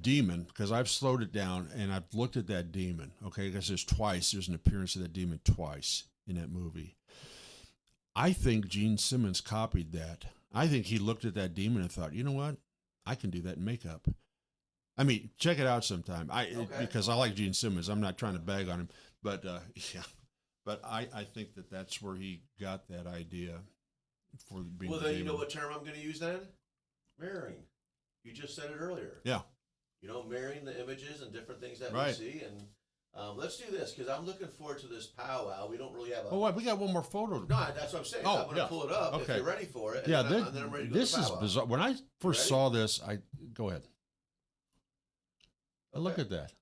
demon, because I've slowed it down and I've looked at that demon, okay, because there's an appearance of that demon twice in that movie. I think Gene Simmons copied that. I think he looked at that demon and thought, you know what? I can do that in makeup. I mean, check it out sometime. Because I like Gene Simmons. I'm not trying to bag on him, but yeah. But I think that's where he got that idea for being. Well, then you know what term I'm going to use then? Mirroring. You just said it earlier. Yeah. You know, mirroring the images and different things that Right. we see. And let's do this, because I'm looking forward to this powwow. We don't really have a... Oh, what? We got one more photo. No, that's what I'm saying. Oh, I'm going to pull it up if you're ready for it. Yeah, and then I'm ready to this go to is powwow. bizarre. When I first saw this, go ahead. Look at that.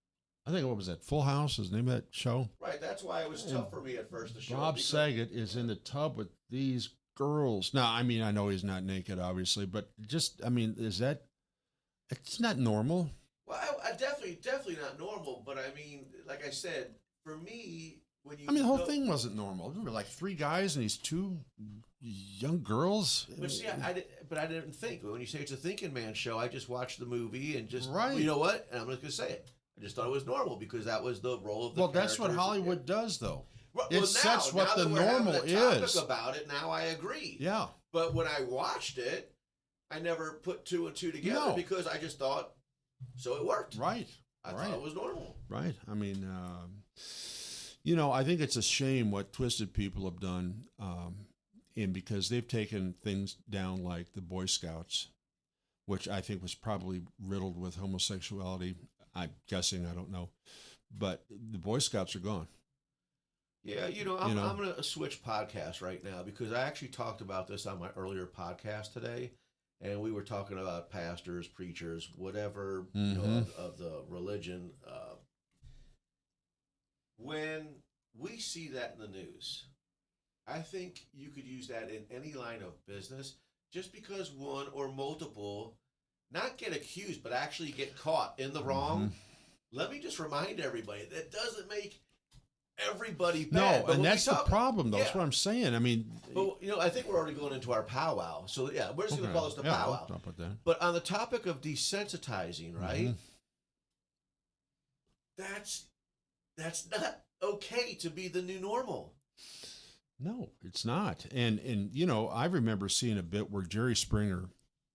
I think, what was that? Full House is the name of that show? Right, that's why it was tough for me at first to show. Bob Saget is in the tub with these girls. Now, I mean, I know he's not naked, obviously, but just, I mean, it's not normal. Well, I definitely not normal, but I mean, like I said, for me, when you... I mean, the whole thing wasn't normal. There were like 3 guys and these 2 young girls. But see, I didn't think. When you say it's a thinking man show, I just watched the movie and just, Right. You know what? And I'm just going to say it. I just thought it was normal because that was the role of the Well, that's what characters. Hollywood does, though. Well, It now sets what that the we're having normal the topic is. about it, now I agree. Yeah. But when I watched it, I never put 2 and 2 together No. because I just thought, so it worked. Right. I thought it was normal. Right. I mean, you know, I think it's a shame what twisted people have done, and because they've taken things down like the Boy Scouts, which I think was probably riddled with homosexuality. I'm guessing, I don't know. But the Boy Scouts are gone. Yeah, I'm going to switch podcasts right now because I actually talked about this on my earlier podcast today, and we were talking about pastors, preachers, whatever, of the religion. When we see that in the news, I think you could use that in any line of business. Just because one or multiple not get accused, but actually get caught in the wrong, let me just remind everybody, that doesn't make everybody bad. No, But and when that's we the problem, though. yeah. That's what I'm saying. I mean... But, I think we're already going into our powwow. So, yeah, we're just going to call this the powwow. I'll put that. But on the topic of desensitizing, right? That's not okay to be the new normal. No, it's not. And I remember seeing a bit where Jerry Springer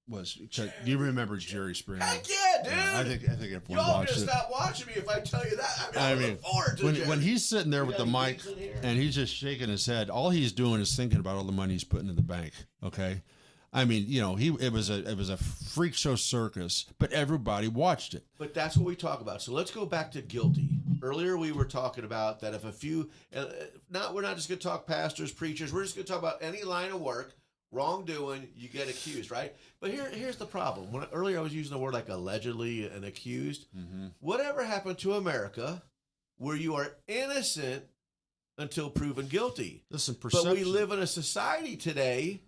was... you remember Jerry Springer? Heck yeah, dude! I think everyone Y'all watched gonna it. stop watching me if I tell you that. I mean, I look forward to Jerry. when he's sitting there with the mic and he's just shaking his head, all he's doing is thinking about all the money he's putting in the bank. Okay, I mean, it was a freak show circus, but everybody watched it. But that's what we talk about. So let's go back to guilty. Earlier we were talking about that if a few, we're not just going to talk pastors, preachers. We're just going to talk about any line of work, wrongdoing, you get accused, right? But here's the problem. Earlier I was using the word like allegedly and accused. Whatever happened to America where you are innocent until proven guilty? Listen, perception. But we live in a society today,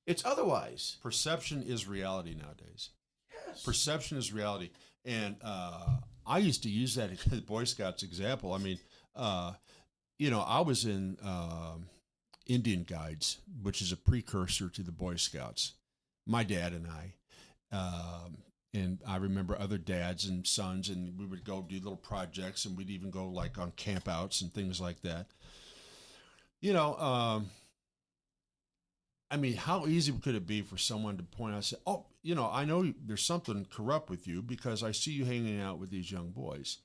it's otherwise. Perception is reality nowadays. Yes. Perception is reality. And I used to use that in the Boy Scouts example. I mean, I was in Indian Guides, which is a precursor to the Boy Scouts. My dad and I remember other dads and sons, and we would go do little projects, and we'd even go like on campouts and things like that. I mean, how easy could it be for someone to point out and say, oh, I know there's something corrupt with you because I see you hanging out with these young boys.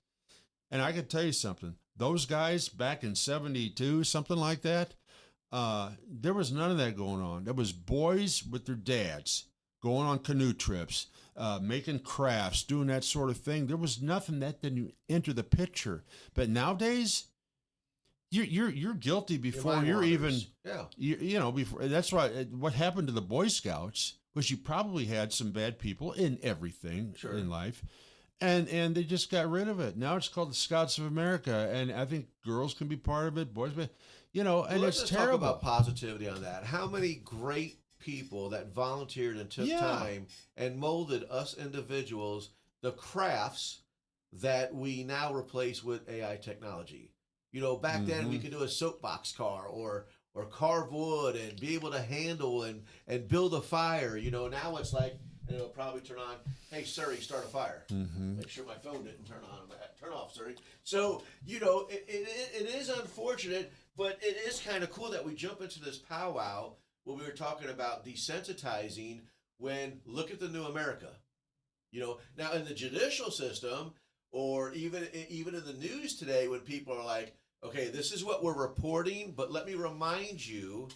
And I can tell you something. Those guys back in 72, something like that, there was none of that going on. There was boys with their dads going on canoe trips, making crafts, doing that sort of thing. There was nothing that didn't enter the picture. But nowadays, you're guilty before you're even, before. That's why what happened to the Boy Scouts was you probably had some bad people in everything in life. And they just got rid of it. Now it's called the Scouts of America, and I think girls can be part of it, boys, but and let's it's just terrible. talk about positivity on that. How many great people that volunteered and took time and molded us individuals the crafts that we now replace with AI technology. Back then we could do a soapbox car or carve wood and be able to handle and build a fire. Now it's like. And it'll probably turn on, hey, Siri, start a fire. Make sure my phone didn't turn off, Siri. So, it is unfortunate, but it is kind of cool that we jump into this powwow when we were talking about desensitizing when, look at the new America. Now in the judicial system, or even in the news today, when people are like, okay, this is what we're reporting, but let me remind you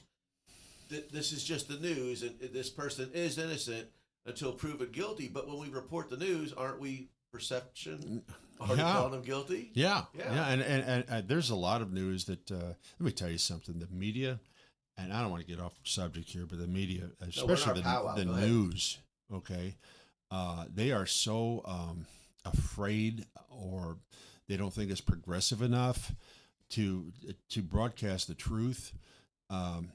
that this is just the news and this person is innocent until proven guilty. But when we report the news, aren't we perception already calling them guilty? Yeah. And there's a lot of news that, let me tell you something, the media, and I don't want to get off subject here, but the media, especially the news, okay, they are so afraid, or they don't think it's progressive enough to broadcast the truth on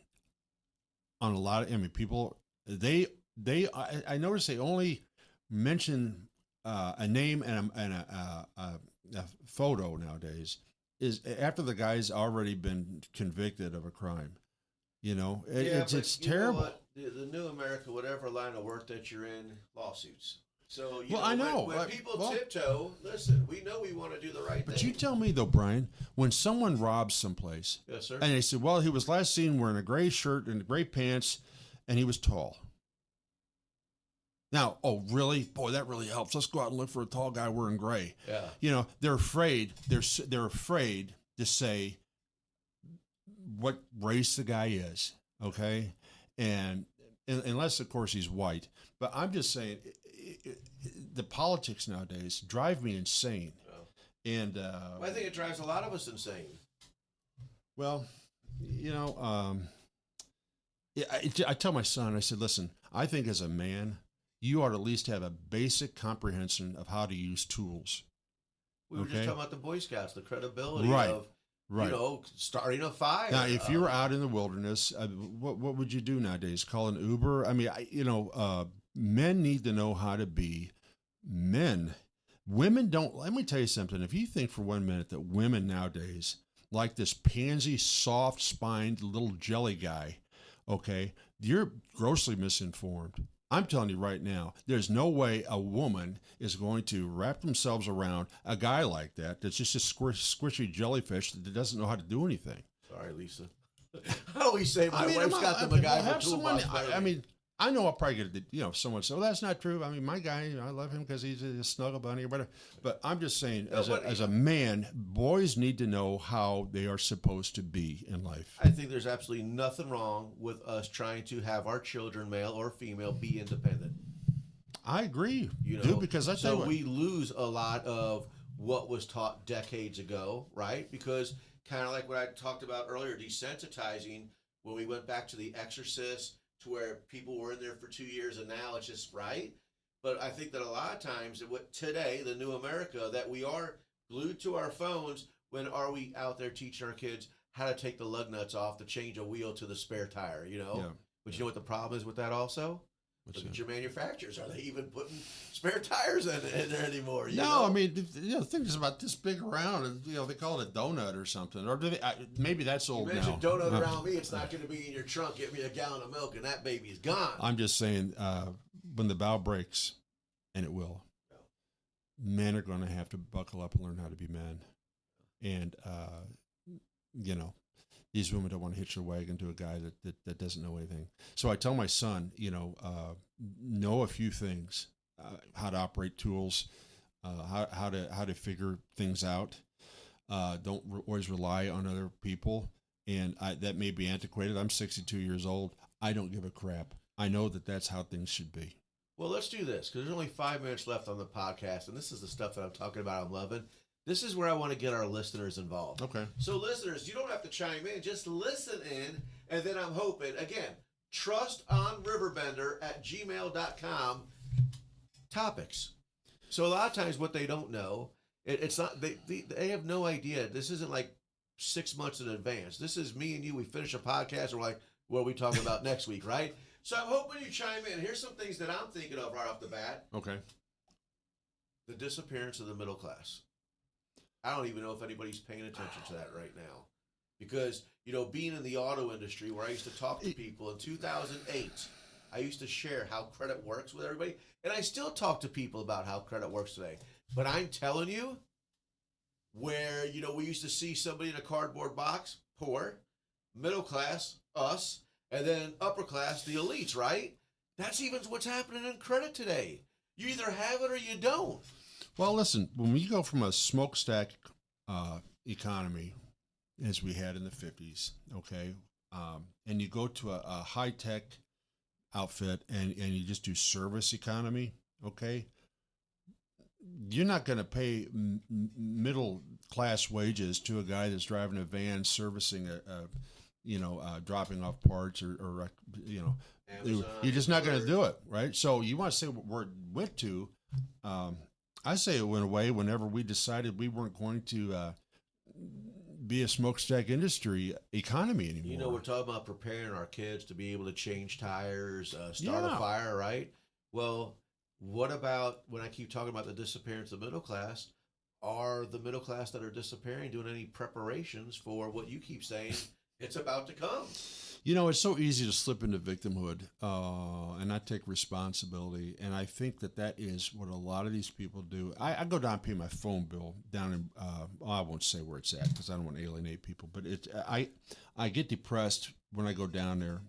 a lot of, people, I noticed they only mention a name and a photo nowadays is after the guy's already been convicted of a crime. It's terrible. The new America, whatever line of work that you're in, lawsuits. So I know when people tiptoe, listen, we know we want to do the right thing. But you tell me though, Brian, when someone robs someplace, yes, sir, and they say, well, he was last seen wearing a gray shirt and gray pants, and he was tall. Now, oh, really? Boy, that really helps. Let's go out and look for a tall guy wearing gray. Yeah. They're afraid. They're afraid to say what race the guy is. Okay, and unless of course he's white. But I'm just saying, the politics nowadays drive me insane. And I think it drives a lot of us insane. Well, I tell my son, I said, listen, I think as a man, you ought to at least have a basic comprehension of how to use tools. We were just talking about the Boy Scouts, the credibility of, starting a fire. Now, if you were out in the wilderness, what would you do nowadays? Call an Uber? I mean, men need to know how to be men. Women don't. Let me tell you something. If you think for 1 minute that women nowadays like this pansy, soft-spined little jelly guy, okay, you're grossly misinformed. I'm telling you right now, there's no way a woman is going to wrap themselves around a guy like that that's just a squishy jellyfish that doesn't know how to do anything. Sorry, Lisa. I always say my wife's got them a guy for toolbox. I know I'll probably get, someone say, well, that's not true. I mean, my guy, I love him because he's a snuggle bunny or whatever. But I'm just saying, as a man, boys need to know how they are supposed to be in life. I think there's absolutely nothing wrong with us trying to have our children, male or female, be independent. I agree, because we lose a lot of what was taught decades ago, right? Because kind of like what I talked about earlier, desensitizing, when we went back to The Exorcist, to where people were in there for 2 years and now it's just right. But I think that a lot of times today, the new America, that we are glued to our phones. When are we out there teaching our kids how to take the lug nuts off to change a wheel to the spare tire, But you know what the problem is with that also? Look at your manufacturers. Are they even putting spare tires in there anymore? I mean, the thing is about this big around, and they call it a donut or something. Or do they? Maybe that's old now. You mentioned donut around me, it's not going to be in your trunk. Get me a gallon of milk, and that baby's gone. I'm just saying, when the bow breaks, and it will, men are going to have to buckle up and learn how to be men. And, these women don't want to hitch their wagon to a guy that doesn't know anything. So I tell my son, know a few things, how to operate tools, how to figure things out. always rely on other people. And that may be antiquated. I'm 62 years old. I don't give a crap. I know that that's how things should be. Well, let's do this because there's only 5 minutes left on the podcast, and this is the stuff that I'm talking about. I'm loving. This is where I want to get our listeners involved. Okay. So, listeners, you don't have to chime in. Just listen in, and then I'm hoping, again, trustonriverbender@gmail.com topics. So, a lot of times what they don't know, it's not, they have no idea. This isn't like 6 months in advance. This is me and you. We finish a podcast, and we're like, what are we talking about next week, right? So I'm hoping you chime in. Here's some things that I'm thinking of right off the bat. Okay. The disappearance of the middle class. I don't even know if anybody's paying attention to that right now. Because, being in the auto industry where I used to talk to people in 2008, I used to share how credit works with everybody. And I still talk to people about how credit works today. But I'm telling you, where, we used to see somebody in a cardboard box, poor, middle class, us, and then upper class, the elites, right? That's even what's happening in credit today. You either have it or you don't. Well, listen, when we go from a smokestack economy, as we had in the 50s, okay, and you go to a high-tech outfit and you just do service economy, okay, you're not going to pay middle-class wages to a guy that's driving a van servicing dropping off parts or Amazon, you're just not going to do it, right? So you want to say where it went to? I say it went away whenever we decided we weren't going to be a smokestack industry economy anymore. We're talking about preparing our kids to be able to change tires, start a fire, right? Well, what about when I keep talking about the disappearance of the middle class? Are the middle class that are disappearing doing any preparations for what you keep saying? It's about to come. It's so easy to slip into victimhood and not take responsibility. And I think that is what a lot of these people do. I go down and pay my phone bill down in, I won't say where it's at because I don't want to alienate people. But I get depressed when I go down there.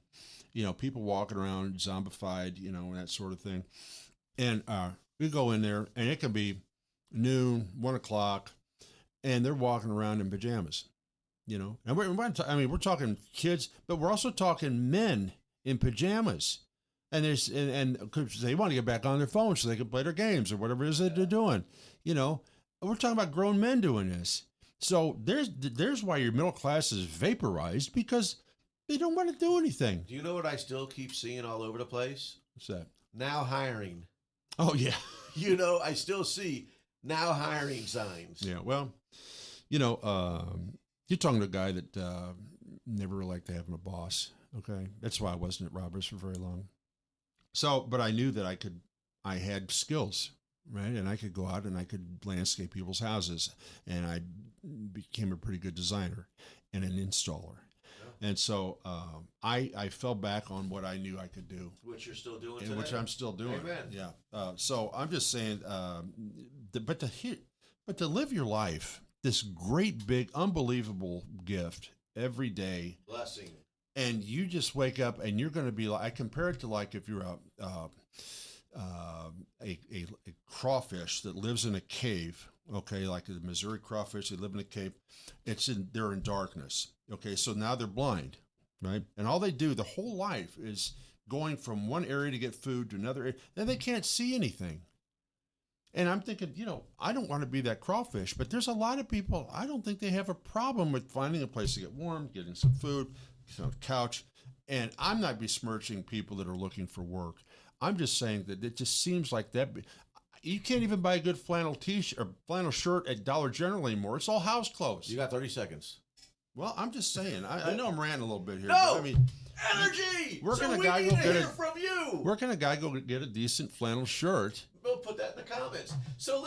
People walking around zombified, and that sort of thing. And we go in there and it can be noon, 1 o'clock, and they're walking around in pajamas. And we're talking kids, but we're also talking men in pajamas, and they want to get back on their phones so they can play their games or whatever it is that they're doing. We're talking about grown men doing this. So there's why your middle class is vaporized, because they don't want to do anything. Do you know what I still keep seeing all over the place? What's that? Now hiring. Oh yeah. I still see now hiring signs. Yeah. Well, you're talking to a guy that never liked having a boss, okay? That's why I wasn't at Roberts for very long. So, but I knew that I had skills, right? And I could go out and I could landscape people's houses, and I became a pretty good designer and an installer. Yeah. And so I fell back on what I knew I could do. Which you're still doing and today? Which I'm still doing. Amen. Yeah. So I'm just saying, but to live your life, this great, big, unbelievable gift every day. Blessing. And you just wake up and you're going to be like, I compare it to like if you're a crawfish that lives in a cave, okay, like the Missouri crawfish, they live in a cave. They're in darkness, okay, so now they're blind, right? And all they do the whole life is going from one area to get food to another area, and they can't see anything. And I'm thinking, I don't want to be that crawfish, but there's a lot of people, I don't think they have a problem with finding a place to get warm, getting some food, on a couch. And I'm not besmirching people that are looking for work. I'm just saying that it just seems like that. You can't even buy a good flannel t-shirt or flannel shirt at Dollar General anymore. It's all house clothes. You got 30 seconds. Well, I'm just saying. I know I'm ranting a little bit here. No! But I mean, energy! Where can so a we guy need go to get hear a, from you. Where can a guy go get a decent flannel shirt? We'll put that in the comments. So listen.